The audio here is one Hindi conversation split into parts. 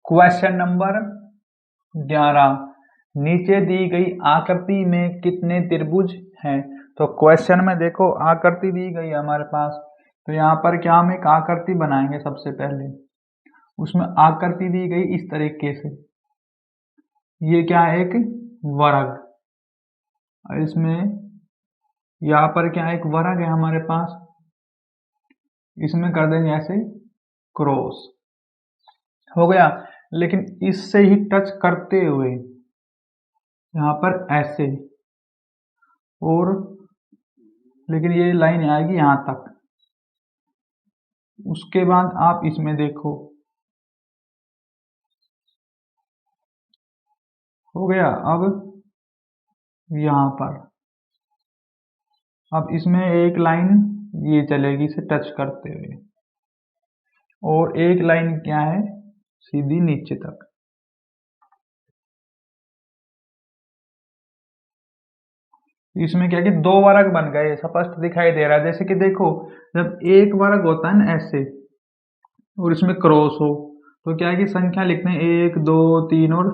क्वेश्चन नंबर 11, नीचे दी गई आकृति में कितने त्रिभुज हैं। तो क्वेश्चन में देखो आकृति दी गई हमारे पास, तो यहाँ पर क्या हम एक आकृति बनाएंगे। सबसे पहले उसमें आकृति दी गई इस तरीके से, ये क्या है, एक वर्ग। इसमें यहाँ पर क्या है, एक वर्ग है हमारे पास, इसमें कर देंगे ऐसे क्रॉस, हो गया। लेकिन इससे ही टच करते हुए यहाँ पर ऐसे, और लेकिन ये लाइन आएगी यहाँ तक। उसके बाद आप इसमें देखो, हो गया। अब यहाँ पर, अब इसमें एक लाइन ये चलेगी इसे टच करते हुए, और एक लाइन क्या है, सीधी नीचे तक। इसमें क्या कि दो वर्ग बन गए, स्पष्ट दिखाई दे रहा है। जैसे कि देखो, जब एक वर्ग होता है ना ऐसे, और इसमें क्रॉस हो, तो क्या है कि संख्या लिखते हैं 1 2 3 और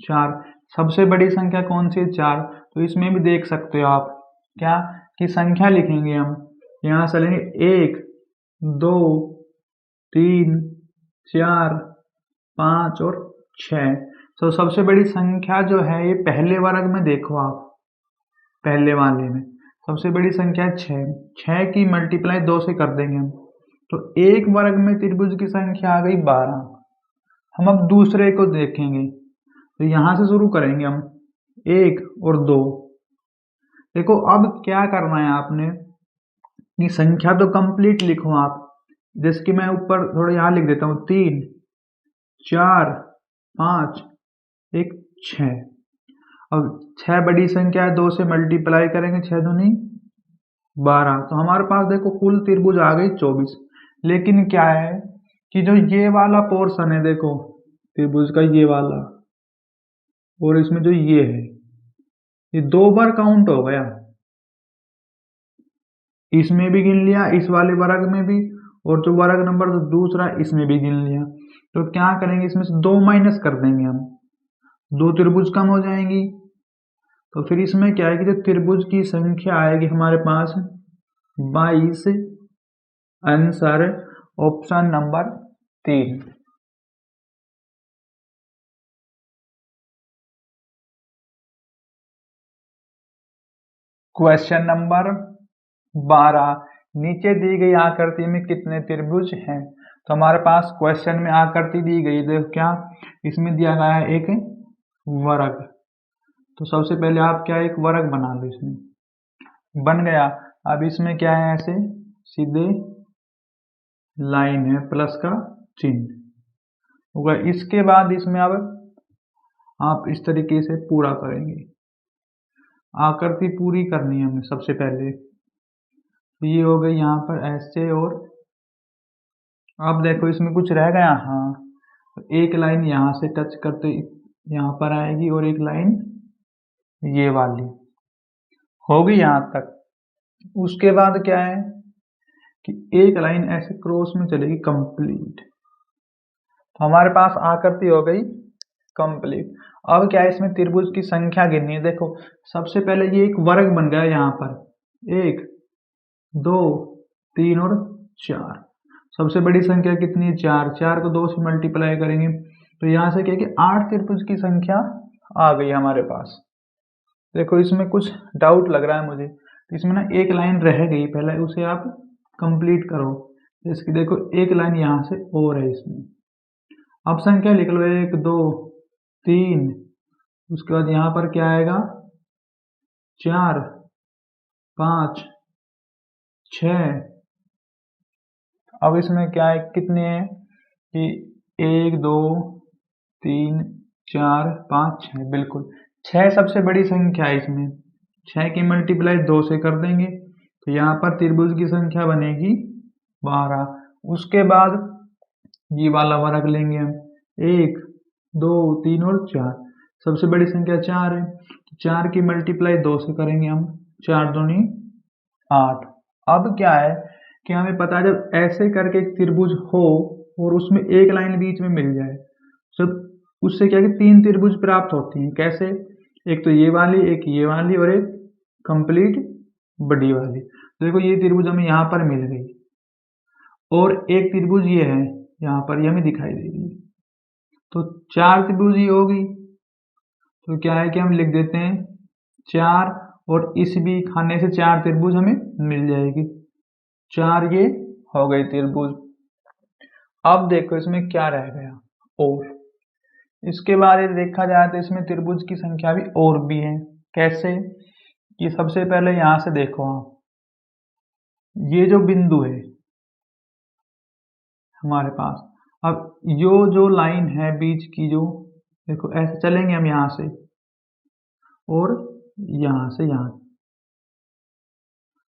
4। सबसे बड़ी संख्या कौन सी है, 4। तो इसमें भी देख सकते हो आप क्या कि संख्या लिखेंगे हम, यहाँ से लेंगे 1 2 3 4 5 और 6। तो सबसे बड़ी संख्या जो है ये पहले वर्ग में देखो आप, पहले वाले में सबसे बड़ी संख्या है 6। 6 की मल्टीप्लाई 2 से कर देंगे हम, तो एक वर्ग में त्रिभुज की संख्या आ गई 12। हम अब दूसरे को देखेंगे, तो यहाँ से शुरू करेंगे हम 1 और 2। देखो अब क्या करना है आपने, ये संख्या तो कंप्लीट लिखो आप। जैसे कि मैं ऊपर थोड़ा यहाँ लिख देता हूँ 3 4 5 1 6। अब 6 बड़ी संख्या है, 2 से मल्टीप्लाई करेंगे, 6 दूनी 12। तो हमारे पास देखो कुल त्रिभुज आ गई 24। लेकिन क्या है कि जो ये वाला पोर्शन है, देखो त्रिभुज का ये वाला, और इसमें जो ये है, ये 2 बार काउंट हो गया। इसमें भी गिन लिया, इस वाले वर्ग में भी, और जो वर्ग नंबर दूसरा इसमें भी गिन लिया। तो क्या करेंगे, इसमें से 2 माइनस कर देंगे हम, 2 त्रिभुज कम हो जाएंगी। तो फिर इसमें क्या है कि जो त्रिभुज की संख्या आएगी हमारे पास 22। Answer option number 3। Question number 12, नीचे दी गई आकृति में कितने त्रिभुज हैं। तो हमारे पास क्वेश्चन में आकृति दी गई, देखो क्या इसमें दिया गया है, एक वर्ग। तो सबसे पहले आप क्या एक वर्ग बना लो, इसमें बन गया। अब इसमें क्या है, ऐसे सीधे लाइन है, प्लस का चिन्ह होगा। इसके बाद इसमें अब आप इस तरीके से पूरा करेंगे, आकृति पूरी करनी है हमें सबसे पहले। तो ये हो गई यहाँ पर ऐसे, और अब देखो इसमें कुछ रह गया, हाँ, तो एक लाइन यहाँ से टच करते यहाँ पर आएगी, और एक लाइन ये वाली होगी यहाँ तक। उसके बाद क्या है कि एक लाइन ऐसे क्रॉस में चलेगी कंप्लीट। तो हमारे पास आकृति हो गई कंप्लीट। अब क्या है, इसमें त्रिभुज की संख्या गिननी है। देखो सबसे पहले ये एक वर्ग बन गया यहाँ पर, 1 2 3 और 4। सबसे बड़ी संख्या कितनी है, 4। 4 को 2 से मल्टीप्लाई करेंगे, तो यहाँ से क्या है कि 8 त्रिभुज की संख्या आ गई हमारे पास। देखो इसमें कुछ डाउट लग रहा है मुझे, तो इसमें ना एक लाइन रह गई, पहले उसे आप कंप्लीट करो। जैसे कि देखो एक लाइन यहाँ से और है इसमें। अब संख्या लिख लो 1 2 3, उसके बाद यहाँ पर क्या आएगा, 4 5 6। अब इसमें क्या है, कितने हैं कि 1 2 3 4 5 6, बिल्कुल 6 सबसे बड़ी संख्या है। इसमें 6 की मल्टीप्लाई 2 से कर देंगे, तो यहाँ पर त्रिभुज की संख्या बनेगी 12। उसके बाद ये वाला वर्ग लेंगे हम, 1 2 3 और 4। सबसे बड़ी संख्या 4 है, तो 4 की मल्टीप्लाई 2 से करेंगे हम, 4 दूनी 8। अब क्या है कि हमें पता है जब ऐसे करके एक त्रिभुज हो और उसमें एक लाइन बीच में मिल जाए, सब उससे क्या कि 3 त्रिभुज प्राप्त होती हैं। कैसे? एक तो ये वाली, एक ये वाली और एक कंप्लीट बड़ी वाली। देखो ये त्रिभुज हमें यहाँ पर मिल गई और एक त्रिभुज ये है यहाँ पर, ये हमें दिखाई दे रही है। तो 4 त्रिभुज ही होगी। तो क्या है कि हम लिख देते हैं 4 और इस भी खाने से 4 त्रिभुज हमें मिल जाएगी। 4 ये हो गई त्रिभुज। अब देखो इसमें क्या रह गया और। इसके बाद यदि देखा जाए तो इसमें त्रिभुज की संख्या भी और भी है। कैसे? कि सबसे पहले यहां से देखो आप, ये जो बिंदु है हमारे पास, अब जो लाइन है बीच की, जो देखो ऐसे चलेंगे हम यहां से और यहां से यहां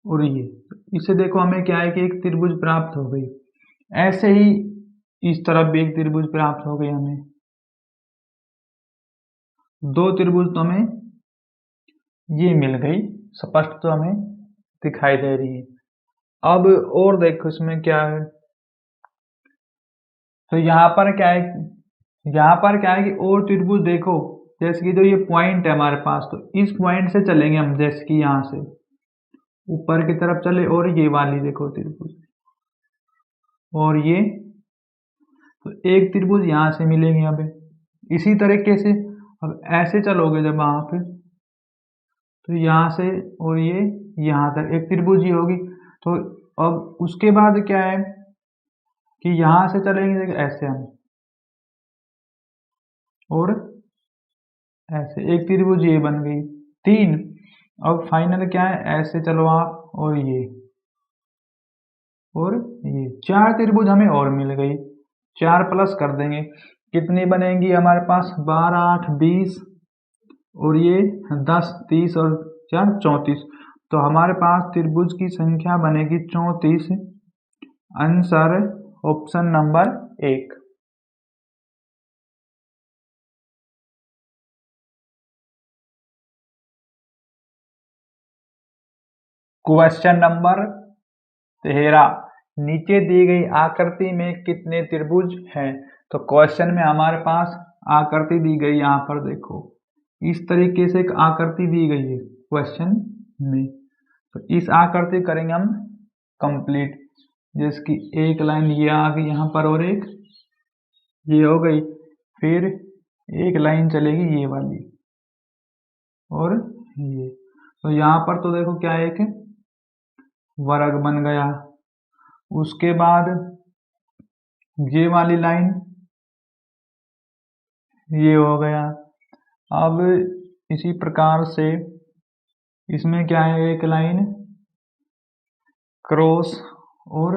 और ये, इससे देखो हमें क्या है कि एक त्रिभुज प्राप्त हो गई। ऐसे ही इस तरफ भी एक त्रिभुज प्राप्त हो गई हमें। 2 त्रिभुज तो हमें ये मिल गई, स्पष्ट तो हमें दिखाई दे रही है। अब और देखो इसमें क्या है, तो यहाँ पर क्या है, यहाँ पर क्या है कि और त्रिभुज देखो, जैसे कि जो ये पॉइंट है हमारे पास, तो इस पॉइंट से चलेंगे हम, जैसे कि यहाँ से ऊपर की तरफ चले और ये वाली देखो त्रिभुज और ये, तो एक त्रिभुज यहाँ से मिलेंगे हमें। इसी तरीके से अब ऐसे चलोगे जब वहां पे, तो यहाँ से और ये यहाँ तक एक त्रिभुज ही होगी। तो अब उसके बाद क्या है कि यहाँ से चलेंगे देखो ऐसे हम और ऐसे, एक त्रिभुज ये बन गई 3। अब फाइनल क्या है, ऐसे चलो आप और ये 4 त्रिभुज हमें और मिल गई। 4 प्लस कर देंगे, कितनी बनेंगी हमारे पास, 12 8 20 और ये 10 30 और 4 34। तो हमारे पास त्रिभुज की संख्या बनेगी 34। Answer option number 1। Question number 13, नीचे दी गई आकृति में कितने त्रिभुज हैं? तो क्वेश्चन में हमारे पास आकृति दी गई, यहाँ पर देखो इस तरीके से एक आकृति दी गई है क्वेश्चन में। तो इस आकृति करेंगे हम कंप्लीट, जैसे कि एक लाइन ये आ गई यहाँ पर और एक ये हो गई, फिर एक लाइन चलेगी ये वाली और ये। तो यहाँ पर तो देखो क्या है, एक वर्ग बन गया। उसके बाद ये वाली लाइन ये हो गया। अब इसी प्रकार से इसमें क्या है, एक लाइन क्रॉस और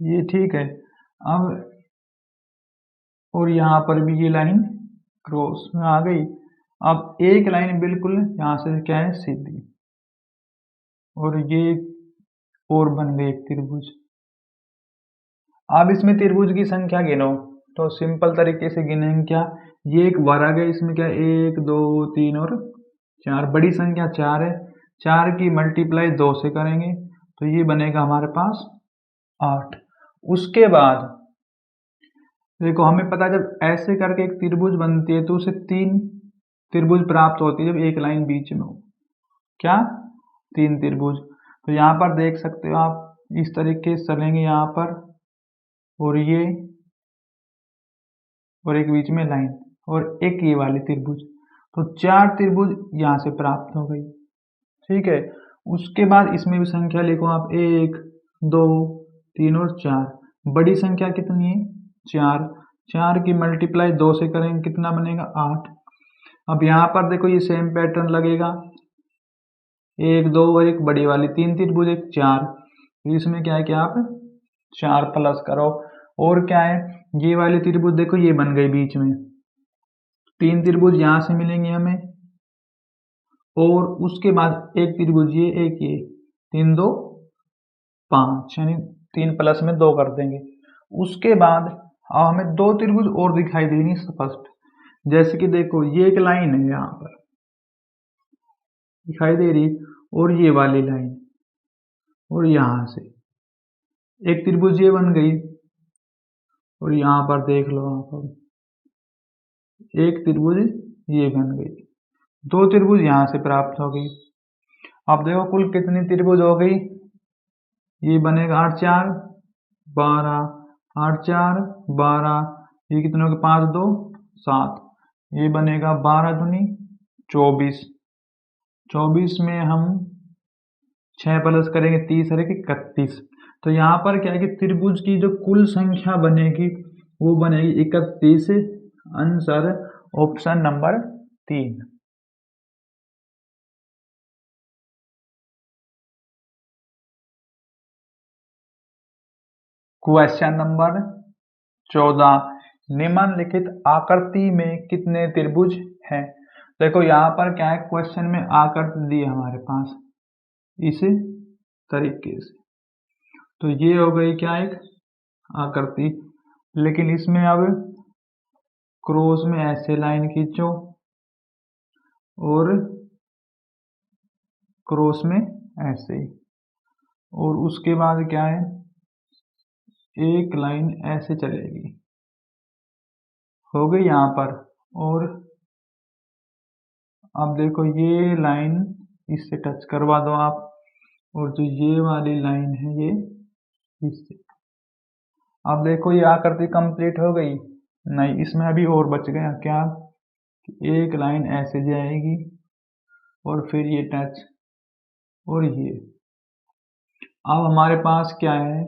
ये, ठीक है। अब और यहाँ पर भी ये लाइन क्रॉस में आ गई। अब एक लाइन बिल्कुल यहाँ से क्या है सीधी और ये और बन गई एक त्रिभुज। अब इसमें त्रिभुज की संख्या गिनो, तो सिंपल तरीके से गिनेंगे क्या, ये एक वर्ग है, इसमें क्या 1 2 3 और 4, बड़ी संख्या 4 है। 4 की मल्टीप्लाई 2 से करेंगे तो ये बनेगा हमारे पास 8। उसके बाद देखो हमें पता है जब ऐसे करके एक त्रिभुज बनती है तो उसे 3 त्रिभुज प्राप्त होती है जब एक लाइन बीच में हो। क्या? 3 त्रिभुज। तो यहाँ पर देख सकते हो आप, इस तरीके से चलेंगे यहाँ पर और ये और एक बीच में लाइन और एक ये वाली त्रिभुज, तो 4 त्रिभुज यहाँ से प्राप्त हो गई। ठीक है। उसके बाद इसमें भी संख्या लिखो आप, 1 2 3 और 4। बड़ी संख्या कितनी है? 4। 4 की मल्टीप्लाई 2 से करेंगे कितना बनेगा? 8। अब यहाँ पर देखो ये सेम पैटर्न लगेगा, 1 2 और एक बड़ी वाली 3 त्रिभुज, एक 4। इसमें क्या है कि आप 4 प्लस करो और क्या है, ये वाली त्रिभुज देखो ये बन गई बीच में, 3 त्रिभुज यहाँ से मिलेंगे हमें और उसके बाद एक त्रिभुज ये, एक ये, 3 2 5, यानी 3 प्लस में 2 कर देंगे। उसके बाद अब हमें 2 त्रिभुज और दिखाई देंगी स्पष्ट, जैसे कि देखो ये एक लाइन है यहाँ पर दिखाई दे रही और ये वाली लाइन और यहाँ से एक त्रिभुज ये बन गई और यहाँ पर देख लो आप, एक त्रिभुज ये बन गई, दो त्रिभुज यहाँ से प्राप्त हो गई। अब देखो कुल कितनी त्रिभुज हो गई, ये बनेगा 8 4 12, 8 4 12, ये कितने हो गए 5 2 7, ये बनेगा 12 दूनी 24, 24 में हम 6 प्लस करेंगे 30 है कि 31। तो यहाँ पर क्या है कि त्रिभुज की जो कुल संख्या बनेगी वो बनेगी 31। Answer option number 3। Question number 14, निम्नलिखित आकृति में कितने त्रिभुज हैं। देखो यहाँ पर क्या है, क्वेश्चन में आकृति दी है हमारे पास इस तरीके से, तो ये हो गई क्या एक आकृति, लेकिन इसमें अब क्रॉस में ऐसे लाइन खींचो और क्रॉस में ऐसे, और उसके बाद क्या है एक लाइन ऐसे चलेगी, हो गई यहाँ पर। और अब देखो ये लाइन इससे टच करवा दो आप, और जो ये वाली लाइन है ये इससे। अब देखो ये आकृति कंप्लीट हो गई, नहीं इसमें अभी और बच गया क्या, एक लाइन ऐसे जाएगी और फिर ये टच और ये। अब हमारे पास क्या है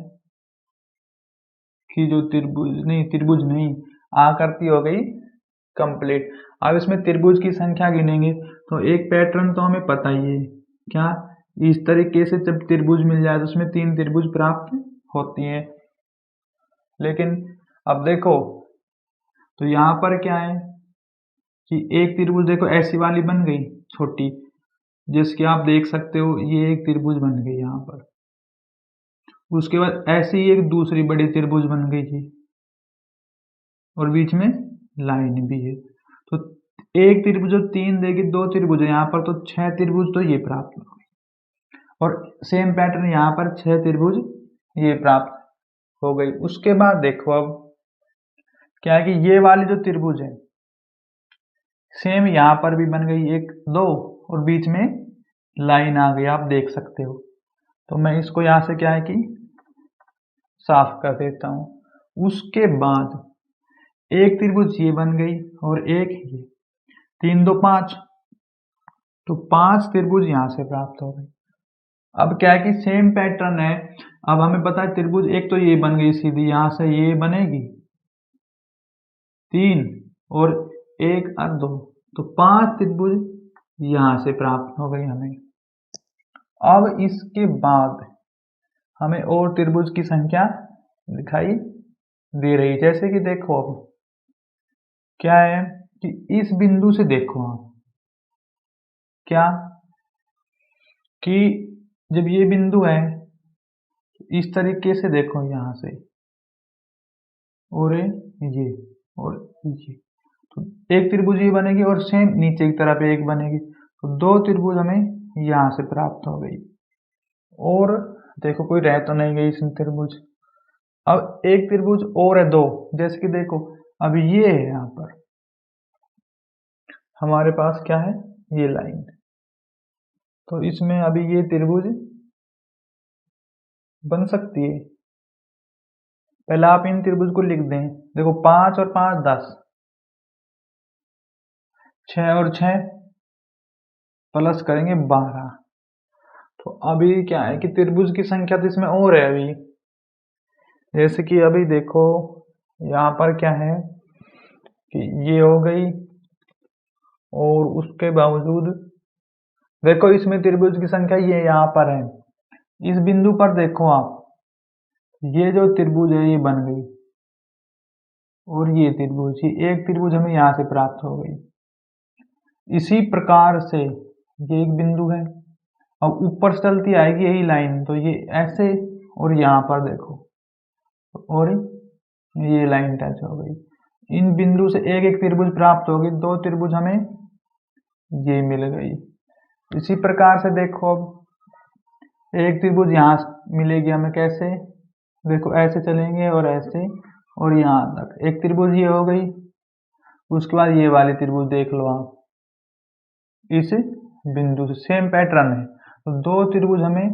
कि जो त्रिभुज नहीं आकृति हो गई कंप्लीट। अब इसमें त्रिभुज की संख्या गिनेंगे तो एक पैटर्न तो हमें पता ही है, क्या इस तरीके से जब त्रिभुज मिल जाए तो उसमें 3 त्रिभुज प्राप्त होती हैं। लेकिन अब देखो तो यहाँ पर क्या है कि एक त्रिभुज देखो ऐसी वाली बन गई छोटी, जिसकी आप देख सकते हो ये एक त्रिभुज बन गई यहाँ पर। उसके बाद ऐसी ही एक दूसरी बड़ी त्रिभुज बन गई थी और बीच में लाइन भी है, तो एक त्रिभुज जो 3 देगी, 2 त्रिभुज है यहाँ पर, तो 6 त्रिभुज तो ये प्राप्त हो गई। और सेम पैटर्न यहाँ पर 6 त्रिभुज ये प्राप्त हो गई। उसके बाद देखो अब क्या है कि ये वाली जो त्रिभुज है सेम यहाँ पर भी बन गई 1 2 और बीच में लाइन आ गई, आप देख सकते हो। तो मैं इसको यहाँ से क्या है कि साफ कर देता हूँ। उसके बाद एक त्रिभुज ये बन गई और एक ये, 3 2 5, तो 5 त्रिभुज यहाँ से प्राप्त हो गई। अब क्या है कि सेम पैटर्न है, अब हमें पता है त्रिभुज एक तो ये बन गई सीधी, यहाँ से ये बनेगी 3 और 1 और 2, तो 5 त्रिभुज यहाँ से प्राप्त हो गई हमें। अब इसके बाद हमें और त्रिभुज की संख्या दिखाई दे रही, जैसे कि देखो अब क्या है कि इस बिंदु से देखो आप क्या कि जब ये बिंदु है इस तरीके से देखो यहाँ से, और ये और ये, तो एक त्रिभुज ये बनेगी और सेम नीचे की तरफ एक बनेगी, तो 2 त्रिभुज हमें यहाँ से प्राप्त हो गई। और देखो कोई रह तो नहीं गई इसमें त्रिभुज। अब एक त्रिभुज और है 2, जैसे कि देखो अब ये है यहाँ पर हमारे पास क्या है ये लाइन, तो इसमें अभी ये त्रिभुज बन सकती है। पहले आप इन त्रिभुज को लिख दें, देखो 5 और 5 10, 6 और 6 प्लस करेंगे 12। तो अभी क्या है कि त्रिभुज की संख्या तो इसमें और है अभी, जैसे कि अभी देखो यहाँ पर क्या है कि ये हो गई, और उसके बावजूद देखो इसमें त्रिभुज की संख्या ये यहाँ पर है। इस बिंदु पर देखो आप, ये जो त्रिभुज है ये बन गई और ये त्रिभुज, ये एक त्रिभुज हमें यहाँ से प्राप्त हो गई। इसी प्रकार से ये एक बिंदु है, अब ऊपर से चलती आएगी यही लाइन, तो ये ऐसे, और यहाँ पर देखो और ये लाइन टच हो गई। इन बिंदु से एक एक त्रिभुज प्राप्त हो गई, 2 त्रिभुज हमें ये मिल गई। इसी प्रकार से देखो अब एक त्रिभुज यहाँ मिलेगी हमें, कैसे देखो ऐसे चलेंगे और ऐसे, और यहाँ तक एक त्रिभुज ये हो गई। उसके बाद ये वाली त्रिभुज देख लो आप, इस बिंदु से सेम पैटर्न है, तो 2 त्रिभुज हमें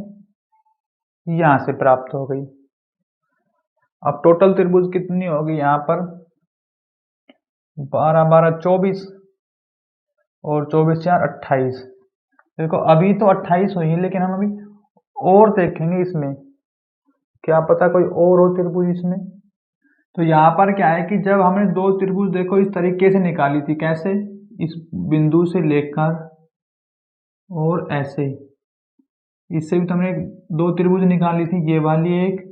यहाँ से प्राप्त हो गई। अब टोटल त्रिभुज कितनी होगी यहाँ पर, 12 12 24 और 24 4 28। देखो अभी तो 28 हुई है, लेकिन हम अभी और देखेंगे इसमें, क्या पता कोई और हो त्रिभुज इसमें। तो यहाँ पर क्या है कि जब हमने 2 त्रिभुज देखो इस तरीके से निकाली थी, कैसे, इस बिंदु से लेकर और ऐसे, इससे भी तो हमने 2 त्रिभुज निकाली थी, ये वाली एक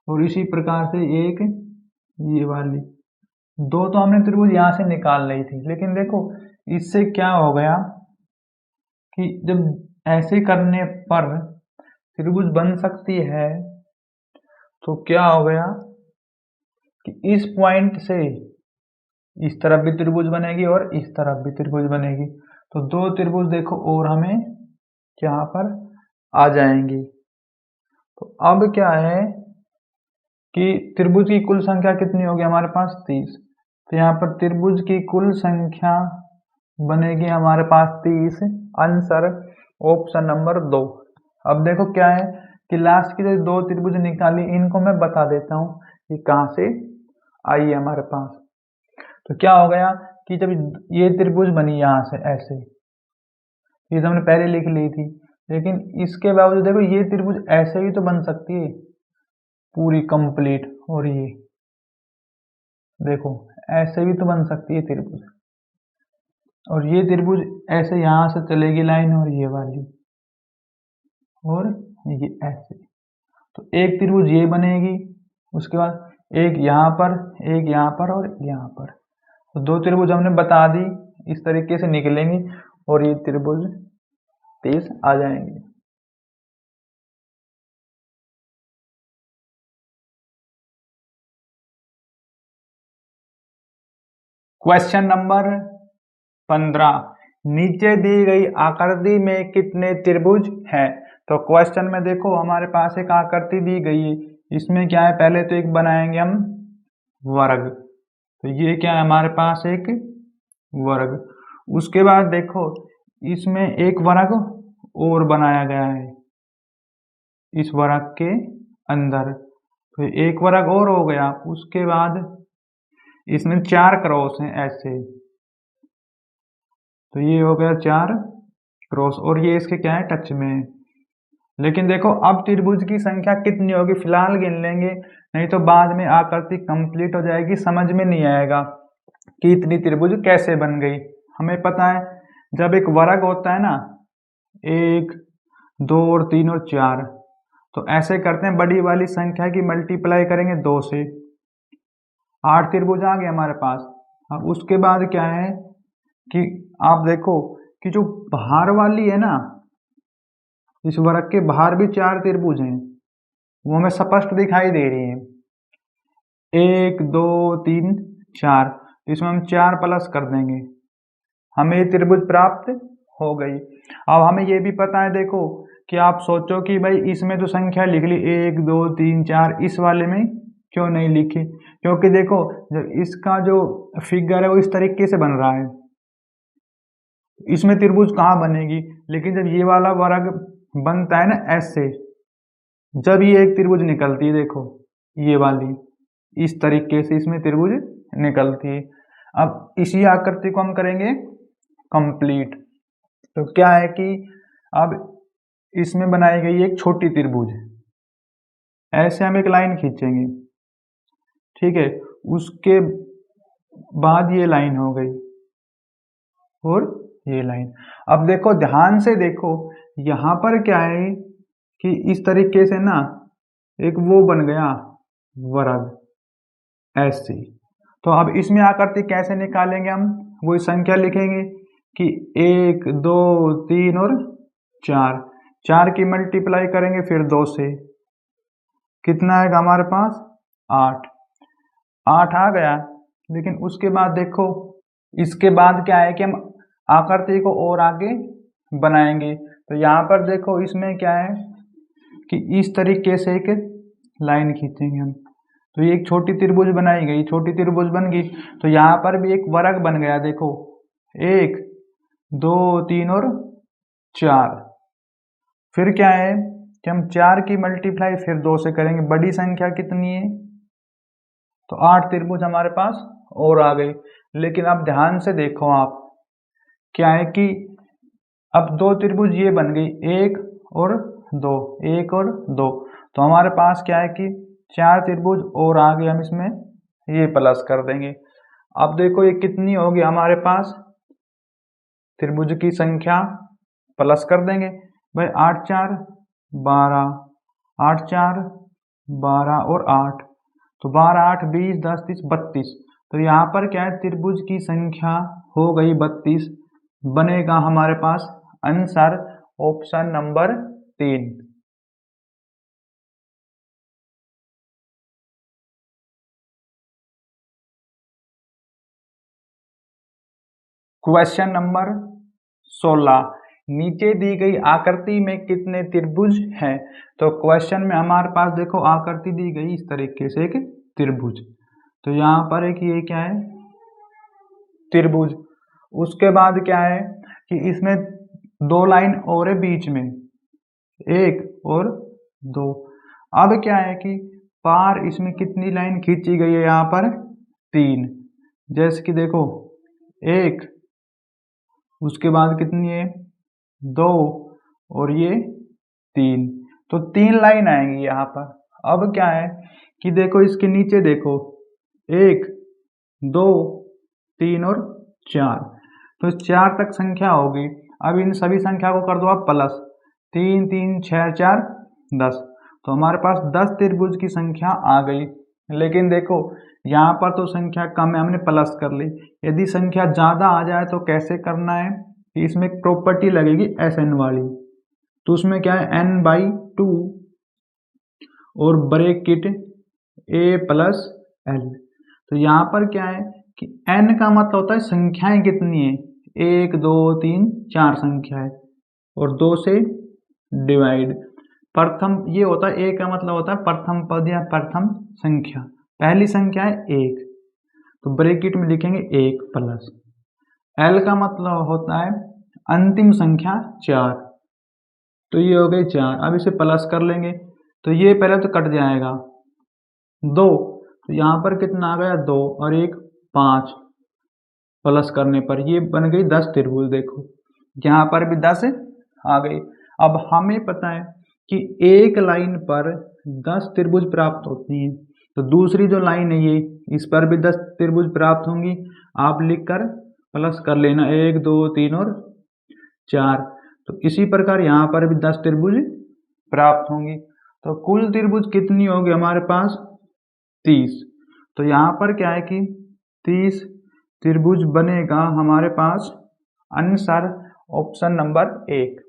और इसी प्रकार से एक ये वाली। 2 तो हमने त्रिभुज यहाँ से निकाल ली थी, लेकिन देखो इससे क्या हो गया कि जब ऐसे करने पर त्रिभुज बन सकती है, तो क्या हो गया कि इस पॉइंट से इस तरफ भी त्रिभुज बनेगी और इस तरफ भी त्रिभुज बनेगी, तो 2 त्रिभुज देखो और हमें यहाँ पर आ जाएंगी। तो अब क्या है कि त्रिभुज की कुल संख्या कितनी होगी हमारे पास, 30। तो यहाँ पर त्रिभुज की कुल संख्या बनेगी हमारे पास 30, आंसर ऑप्शन नंबर 2। अब देखो क्या है कि लास्ट की जो 2 त्रिभुज निकाली, इनको मैं बता देता हूँ कि कहाँ से आई है हमारे पास। तो क्या हो गया कि जब ये त्रिभुज बनी यहाँ से ऐसे, ये तो हमने पहले लिख ली थी, लेकिन इसके बावजूद देखो ये त्रिभुज ऐसे भी तो बन सकती है पूरी कंप्लीट, और ये देखो ऐसे भी तो बन सकती है त्रिभुज, और ये त्रिभुज ऐसे यहाँ से चलेगी लाइन, और ये वाली और ये ऐसे, तो एक त्रिभुज ये बनेगी, उसके बाद एक यहाँ पर, एक यहाँ पर और यहाँ पर, तो 2 त्रिभुज हमने बता दी, इस तरीके से निकलेंगी और ये त्रिभुज 30 आ जाएंगे। क्वेश्चन नंबर 15, नीचे दी गई आकृति में कितने त्रिभुज हैं। तो क्वेश्चन में देखो हमारे पास एक आकृति दी गई है, इसमें क्या है, पहले तो एक बनाएंगे हम वर्ग, तो ये क्या है हमारे पास एक वर्ग। उसके बाद देखो इसमें एक वर्ग और बनाया गया है इस वर्ग के अंदर, तो एक वर्ग और हो गया। उसके बाद इसमें 4 क्रॉस हैं ऐसे, तो ये हो गया 4 क्रॉस, और ये इसके क्या है, टच में है। लेकिन देखो अब त्रिभुज की संख्या कितनी होगी फिलहाल गिन लेंगे, नहीं तो बाद में आकृति कंप्लीट हो जाएगी, समझ में नहीं आएगा कि इतनी त्रिभुज कैसे बन गई। हमें पता है जब एक वर्ग होता है ना, 1 2 और 3 और 4, तो ऐसे करते हैं, बड़ी वाली संख्या की मल्टीप्लाई करेंगे 2 से, 8 त्रिभुज आ गए हमारे पास। अब उसके बाद क्या है कि आप देखो कि जो बाहर वाली है ना, इस वर्ग के बाहर भी 4 त्रिभुज हैं, वो हमें स्पष्ट दिखाई दे रही है, 1 2 3 4, इसमें हम 4 प्लस कर देंगे, हमें ये त्रिभुज प्राप्त हो गई। अब हमें ये भी पता है देखो कि आप सोचो कि भाई इसमें तो संख्या लिख ली 1 2 3 4, इस वाले में क्यों नहीं लिखी, क्योंकि देखो जब इसका जो फिगर है वो इस तरीके से बन रहा है, इसमें त्रिभुज कहाँ बनेगी। लेकिन जब ये वाला वर्ग बनता है ना ऐसे, जब ये एक त्रिभुज निकलती है, देखो ये वाली इस तरीके से इसमें त्रिभुज निकलती है। अब इसी आकृति को हम करेंगे कंप्लीट। तो क्या है कि अब इसमें बनाई गई एक छोटी त्रिभुज, ऐसे हम एक लाइन खींचेंगे, ठीक है, उसके बाद ये लाइन हो गई और ये लाइन। अब देखो ध्यान से देखो, यहाँ पर क्या है कि इस तरीके से ना एक वो बन गया वर्ग ऐसे। तो अब इसमें आकृति कैसे निकालेंगे हम, वही संख्या लिखेंगे कि 1 2 3 और 4, 4 की मल्टीप्लाई करेंगे फिर 2 से, कितना आएगा हमारे पास, 8 आ गया। लेकिन उसके बाद देखो इसके बाद क्या है कि हम आकृति को और आगे बनाएंगे। तो यहाँ पर देखो इसमें क्या है कि इस तरीके से एक लाइन खींचेंगे हम, तो ये एक छोटी त्रिभुज बनाई गई, छोटी त्रिभुज बन गई, तो यहाँ पर भी एक वर्ग बन गया। देखो 1 2 3 और 4। फिर क्या है कि हम 4 की मल्टीप्लाई फिर 2 से करेंगे। बड़ी संख्या कितनी है? तो 8 त्रिभुज हमारे पास और आ गई। लेकिन अब ध्यान से देखो आप, क्या है कि अब 2 त्रिभुज ये बन गई, 1 और 2, 1 और 2। तो हमारे पास क्या है कि 4 त्रिभुज और आ गए, हम इसमें ये प्लस कर देंगे। अब देखो ये कितनी होगी हमारे पास त्रिभुज की संख्या, प्लस कर देंगे भाई। 8 4 12, 8 4 12 और 8, तो 12 8 20 10 30 32। तो यहाँ पर क्या है, त्रिभुज की संख्या हो गई 32। बनेगा हमारे पास answer option number 3। Question number 16, नीचे दी गई आकृति में कितने त्रिभुज हैं? तो क्वेश्चन में हमारे पास देखो आकृति दी गई इस तरीके से, एक त्रिभुज। तो यहाँ पर एक ये क्या है, त्रिभुज। उसके बाद क्या है कि इसमें 2 लाइन और है बीच में, 1 और 2। अब क्या है कि पार इसमें कितनी लाइन खींची गई है? यहाँ पर 3। जैसे कि देखो 1, उसके बाद कितनी है 2 और ये 3। तो 3 लाइन आएंगी यहाँ पर। अब क्या है कि देखो इसके नीचे देखो 1 2 3 और 4, तो 4 तक संख्या होगी। अब इन सभी संख्या को कर दो आप प्लस, 3 3 6 4 10। तो हमारे पास 10 त्रिभुज की संख्या आ गई। लेकिन देखो यहाँ पर तो संख्या कम है, हमने प्लस कर ली। यदि संख्या ज़्यादा आ जाए तो कैसे करना है कि इसमें एक प्रॉपर्टी लगेगी SN वाली। तो उसमें क्या है n/2 और ब्रैकेट a + l। तो यहाँ पर क्या है कि n का मतलब होता है संख्याएं कितनी है, 1 2 3 4 संख्याएं, और 2 से डिवाइड। प्रथम ये होता है, a का मतलब होता है प्रथम पद या प्रथम संख्या। पहली संख्या है 1, तो ब्रैकेट में लिखेंगे 1 प्लस। l का मतलब होता है अंतिम संख्या 4, तो ये हो गई 4। अब इसे प्लस कर लेंगे, तो ये पहले तो कट जाएगा 2, तो यहाँ पर कितना आ गया 2 और 1 5। प्लस करने पर ये बन गई 10 त्रिभुज। देखो यहाँ पर भी 10 आ गई। अब हमें पता है कि एक लाइन पर 10 त्रिभुज प्राप्त होती हैं, तो दूसरी जो लाइन है ये, इस पर भी 10 त्रिभुज प्राप्त होंगी। आप लिखकर प्लस कर लेना 1 2 3 और 4। तो इसी प्रकार यहाँ पर भी 10 त्रिभुज प्राप्त होंगी। तो कुल त्रिभुज कितनी होगी हमारे पास 30। तो यहाँ पर क्या है कि 30 त्रिभुज बनेगा हमारे पास answer option number 1।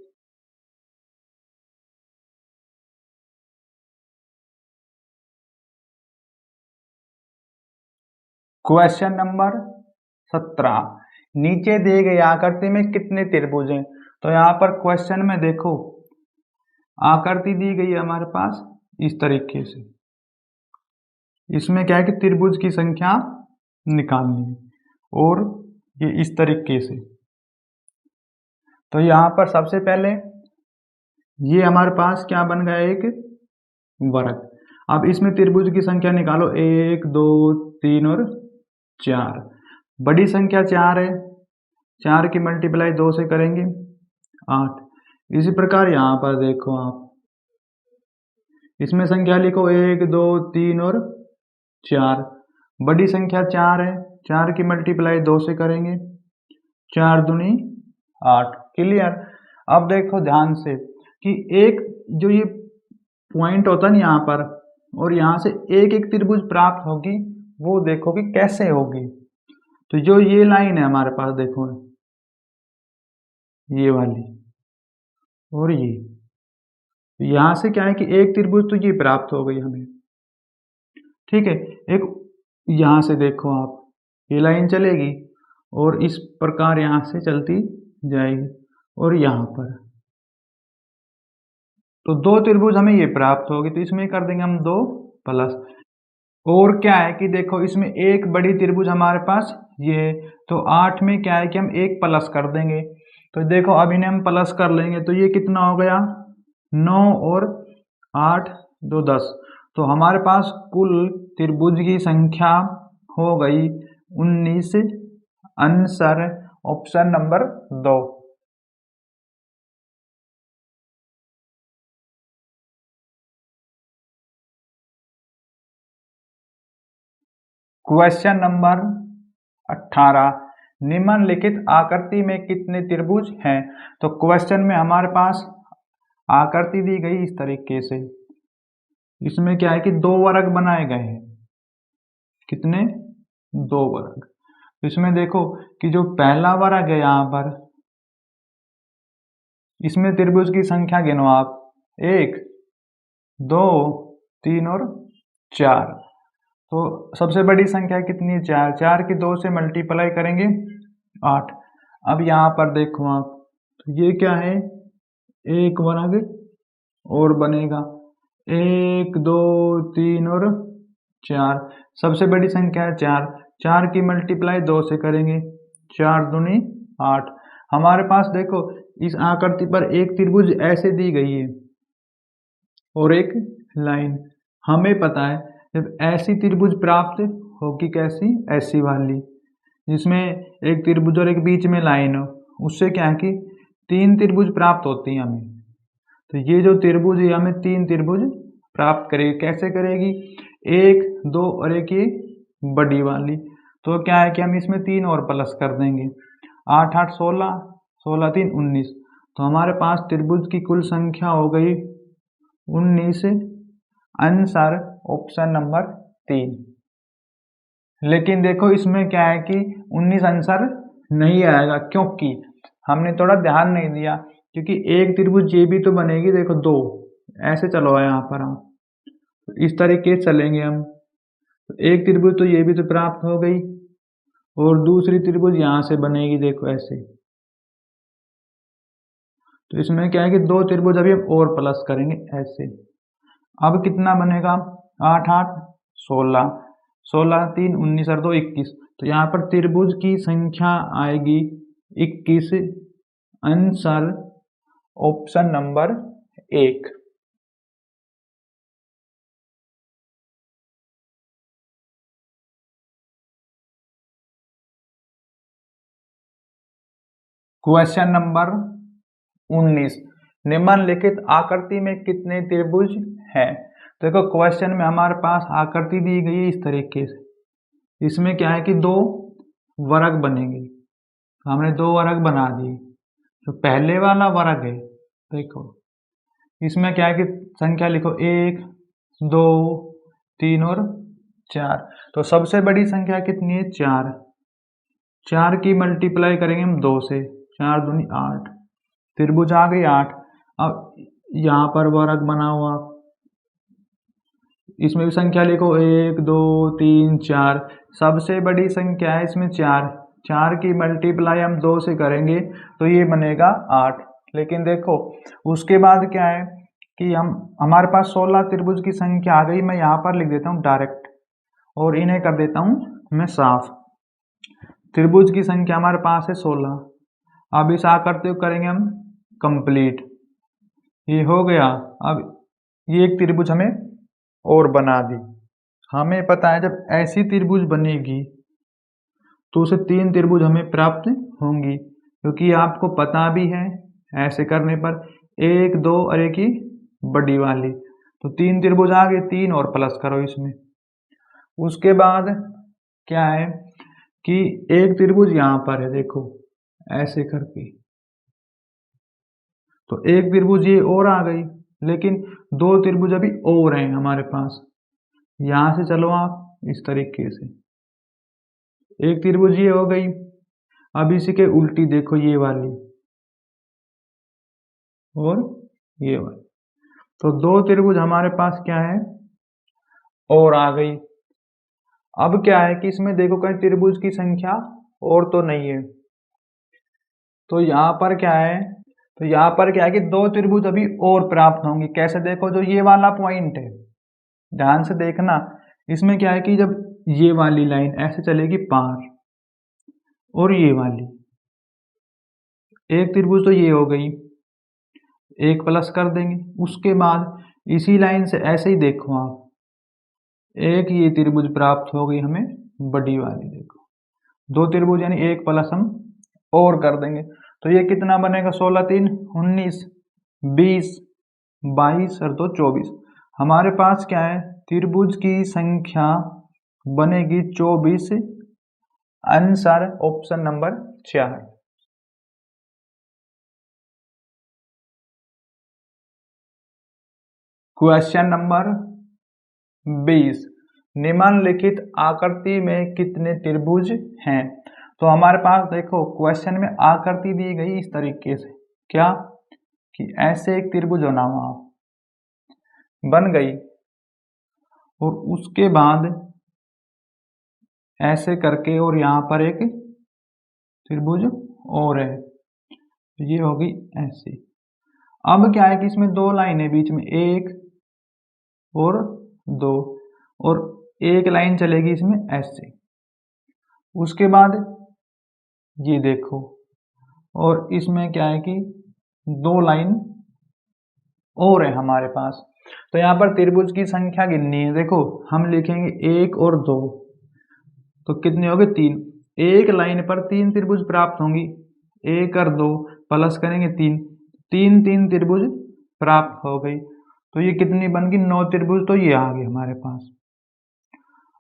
Question number 17, नीचे दिए गए आकृति में कितने त्रिभुज हैं? तो यहाँ पर क्वेश्चन में देखो आकृति दी गई है हमारे पास इस तरीके से। इसमें क्या है कि त्रिभुज की संख्या निकालनी है, और ये इस तरीके से। तो यहाँ पर सबसे पहले ये हमारे पास क्या बन गया, एक वर्ग। अब इसमें त्रिभुज की संख्या निकालो, 1 2 3 और 4। बड़ी संख्या 4 है, 4 की मल्टीप्लाई 2 से करेंगे 8। इसी प्रकार यहाँ पर देखो आप, इसमें संख्या लिखो 1 2 3 और 4। बड़ी संख्या 4 है, 4 की मल्टीप्लाई 2 से करेंगे 4 दूनी 8। क्लियर। अब देखो ध्यान से कि एक जो ये पॉइंट होता है ना यहाँ पर, और यहाँ से एक एक त्रिभुज प्राप्त होगी, वो देखो कि कैसे होगी। तो जो ये लाइन है हमारे पास देखो, ये वाली और ये, यहाँ से क्या है कि एक त्रिभुज तो ये प्राप्त हो गई हमें, ठीक है। एक यहाँ से देखो आप, ये लाइन चलेगी और इस प्रकार यहाँ से चलती जाएगी, और यहाँ पर तो 2 त्रिभुज हमें ये प्राप्त होगी। तो इसमें कर देंगे हम 2 प्लस। और क्या है कि देखो इसमें एक बड़ी त्रिभुज हमारे पास ये है, तो 8 में क्या है कि हम एक प्लस कर देंगे। तो देखो अब इन्हें हम प्लस कर लेंगे तो ये कितना हो गया 9 और 8 2 10। तो हमारे पास कुल त्रिभुज की संख्या हो गई 19। Answer option number 2। Question number 18, निम्नलिखित आकृति में कितने त्रिभुज हैं। तो क्वेश्चन में हमारे पास आकृति दी गई इस तरीके से, इसमें क्या है कि दो वर्ग बनाए गए हैं। कितने? दो वर्ग। इसमें देखो कि जो पहला वर्ग है यहाँ पर, इसमें त्रिभुज की संख्या गिनो आप, 1 2 3 और 4। तो सबसे बड़ी संख्या कितनी है 4, 4 की 2 से मल्टीप्लाई करेंगे 8। अब यहाँ पर देखो आप, तो ये क्या है एक वर्ग और बनेगा 1 2 3 और 4। सबसे बड़ी संख्या है 4, 4 की मल्टीप्लाई 2 से करेंगे 4 दूनी 8। हमारे पास देखो इस आकृति पर एक त्रिभुज ऐसे दी गई है और एक लाइन। हमें पता है जब ऐसी त्रिभुज प्राप्त होगी, कैसी? ऐसी वाली, जिसमें एक त्रिभुज और एक बीच में लाइन हो, उससे क्या है कि 3 त्रिभुज प्राप्त होती हैं हमें। तो ये जो त्रिभुज है हमें 3 त्रिभुज प्राप्त करेगी। कैसे करेगी? 1 2 और एक ये बड़ी वाली। तो क्या है कि हम इसमें 3 और प्लस कर देंगे, 8 8 16, 16 3 19। तो हमारे पास त्रिभुज की कुल संख्या हो गई 19। Answer option number 3। लेकिन देखो इसमें क्या है कि 19 आंसर नहीं आएगा, क्योंकि हमने थोड़ा ध्यान नहीं दिया। क्योंकि एक त्रिभुज ये भी तो बनेगी, देखो 2 ऐसे चलो यहाँ पर हम तो इस तरीके से चलेंगे हम। तो एक त्रिभुज तो ये भी तो प्राप्त हो गई और दूसरी त्रिभुज यहाँ से बनेगी, देखो ऐसे। तो इसमें क्या है कि 2 त्रिभुज अभी हम और प्लस करेंगे ऐसे। अब कितना बनेगा 8 8 16, 16 3 19 और 2 21। तो यहाँ पर त्रिभुज की संख्या आएगी 21। Answer option number 1। Question number 19, निम्नलिखित आकृति में कितने त्रिभुज हैं। देखो क्वेश्चन में हमारे पास आकृति दी गई है इस तरीके से, इसमें क्या है कि 2 वर्ग बनेंगे। हमने 2 वर्ग बना दिए। तो पहले वाला वर्ग है, देखो इसमें क्या है कि संख्या लिखो 1 2 3 और 4। तो सबसे बड़ी संख्या कितनी है 4, 4 की मल्टीप्लाई करेंगे हम 2 से, 4 दूनी 8। त्रिभुज आ गई 8। अब यहाँ पर वर्ग बना हुआ, इसमें भी संख्या लिखो 1 2 3 4। सबसे बड़ी संख्या है इसमें 4, 4 की मल्टीप्लाई हम 2 से करेंगे तो ये बनेगा 8। लेकिन देखो उसके बाद क्या है कि हमारे पास 16 त्रिभुज की संख्या आ गई। मैं यहाँ पर लिख देता हूँ डायरेक्ट और इन्हें कर देता हूँ मैं साफ। त्रिभुज की संख्या हमारे पास है 16। अब इस आकृति को करेंगे हम कंप्लीट, ये हो गया। अब ये एक त्रिभुज हमें और बना दी। हमें पता है जब ऐसी त्रिभुज बनेगी तो उसे 3 त्रिभुज हमें प्राप्त होंगी, क्योंकि आपको पता भी है ऐसे करने पर 1 2 और एक ही बड़ी वाली। तो 3 त्रिभुज आ गए, 3 और प्लस करो इसमें। उसके बाद क्या है कि एक त्रिभुज यहाँ पर है, देखो ऐसे करके, तो एक त्रिभुज ये और आ गई। लेकिन 2 त्रिभुज अभी और हैं हमारे पास। यहाँ से चलो आप इस तरीके से, एक त्रिभुज ये हो गई। अब इसी के उल्टी देखो ये वाली और ये वाली। तो 2 त्रिभुज हमारे पास क्या है और आ गई। अब क्या है कि इसमें देखो कहीं त्रिभुज की संख्या और तो नहीं है। तो यहाँ पर क्या है, तो यहाँ पर क्या है कि 2 त्रिभुज अभी और प्राप्त होंगी। कैसे? देखो जो ये वाला पॉइंट है, ध्यान से देखना, इसमें क्या है कि जब ये वाली लाइन ऐसे चलेगी पार और ये वाली, एक त्रिभुज तो ये हो गई, एक प्लस कर देंगे। उसके बाद इसी लाइन से ऐसे ही देखो आप, एक ये त्रिभुज प्राप्त हो गई हमें बड़ी वाली, देखो दो त्रिभुज यानी एक प्लस हम और कर देंगे। तो ये कितना बनेगा, 16 3 19 20 22 और 2 24। हमारे पास क्या है, त्रिभुज की संख्या बनेगी 24। आंसर ऑप्शन नंबर 4 है। क्वेश्चन नंबर 20, निम्नलिखित आकृति में कितने त्रिभुज हैं। तो हमारे पास देखो क्वेश्चन में आकृति दी गई इस तरीके से, क्या कि ऐसे एक त्रिभुज बना हुआ बन गई और उसके बाद ऐसे करके और यहाँ पर एक त्रिभुज और है, ये होगी ऐसे। अब क्या है कि इसमें दो लाइनें बीच में, एक और दो, और एक लाइन चलेगी इसमें ऐसे। उसके बाद ये देखो, और इसमें क्या है कि दो लाइन और है हमारे पास। तो यहाँ पर त्रिभुज की संख्या गिननी है। देखो हम लिखेंगे 1 और 2, तो कितने हो गए 3। एक लाइन पर 3 त्रिभुज प्राप्त होंगी, 1 और 2 प्लस करेंगे 3, 3 त्रिभुज प्राप्त हो गई। तो ये कितनी बन गई, 9 त्रिभुज। तो ये आ गए हमारे पास।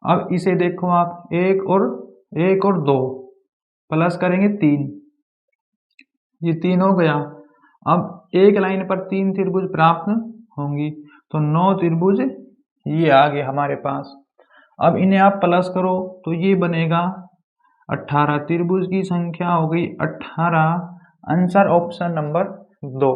अब इसे देखो आप, 1 और 2 प्लस करेंगे 3, ये 3 हो गया। अब एक लाइन पर 3 त्रिभुज प्राप्त होंगी, तो 9 त्रिभुज ये आ गए हमारे पास। अब इन्हें आप प्लस करो तो ये बनेगा 18। त्रिभुज की संख्या हो गई 18। Answer option number 2।